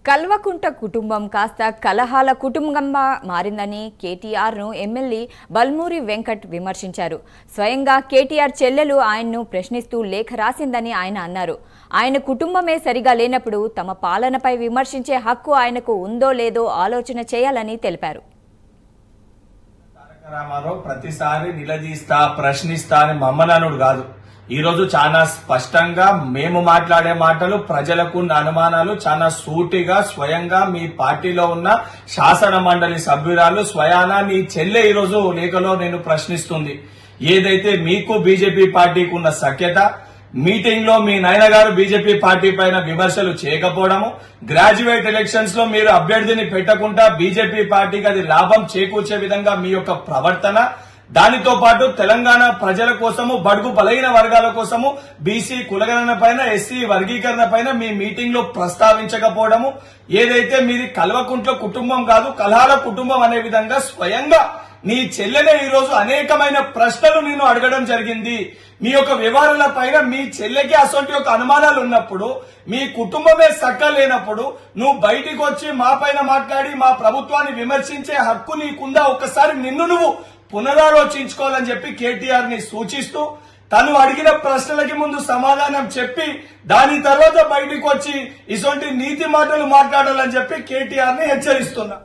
కల్వకుంట కుటుంబం కాస్త కలహాల కుటుంబంగా మారిందని కేటీఆర్ను ఎమ్మెల్యే బల్మూరి వెంకట్ విమర్శించారు. స్వయంగా కేటీఆర్ చెల్లెలు ఆయన్ను ప్రశ్నిస్తూ లేఖ రాసిందని ఆయన అన్నారు. ఆయన కుటుంబమే సరిగా లేనప్పుడు తమ పాలనపై విమర్శించే హక్కు ఆయనకు ఉందో లేదో ఆలోచన చేయాలని తెలిపారు. ప్రతిసారి నిలదీస్తా ప్రశ్నిస్తా అని మమ్మననుడు కాదు. ఈ రోజు చాలా స్పష్టంగా మేము మాట్లాడే మాటలు ప్రజలకు ఉన్న అనుమానాలు చాలా సూటిగా స్వయంగా మీ పార్టీలో ఉన్న శాసన మండలి సభ్యురాలు స్వయానా నీ చెల్లె ఈ రోజు లేఖలో నేను ప్రశ్నిస్తుంది. ఏదైతే మీకు బీజేపీ పార్టీకి ఉన్న సఖ్యత, మీటింగ్ లో మీ నాయన గారు బీజేపీ పార్టీ పైన విమర్శలు చేయకపోవడము, గ్రాడ్యుయేట్ ఎలక్షన్స్ లో మీరు అభ్యర్థిని పెట్టకుండా బీజేపీ పార్టీకి అది లాభం చేకూర్చే విధంగా మీ యొక్క ప్రవర్తన, దానితో పాటు తెలంగాణ ప్రజల కోసము, బడుగు బలహీన వర్గాల కోసము బీసీ కులగణన పైన, ఎస్సీ వర్గీకరణ పైన మీ మీటింగ్ లో ప్రస్తావించకపోవడము, ఏదైతే మీది కల్వకుంట్ల కుటుంబం కాదు కలహాల కుటుంబం అనే విధంగా స్వయంగా నీ చెల్లెనే ఈ రోజు అనేకమైన ప్రశ్నలు నేను అడగడం జరిగింది. మీ యొక్క వివరాల పైన మీ చెల్లెకి అసొంటి యొక్క అనుమానాలు ఉన్నప్పుడు, మీ కుటుంబమే లేనప్పుడు నువ్వు బయటికి వచ్చి మా పైన మాట్లాడి మా ప్రభుత్వాన్ని విమర్శించే హక్కు నీకుందా? ఒక్కసారి నిన్ను నువ్వు పునరాలోచించుకోవాలని చెప్పి కేటీఆర్ ని సూచిస్తూ, తను అడిగిన ప్రశ్నలకి ముందు సమాధానం చెప్పి దాని తర్వాత బయటికి వచ్చి ఇటువంటి నీతి మాటలు మాట్లాడాలని చెప్పి కేటీఆర్ ని హెచ్చరిస్తున్నా.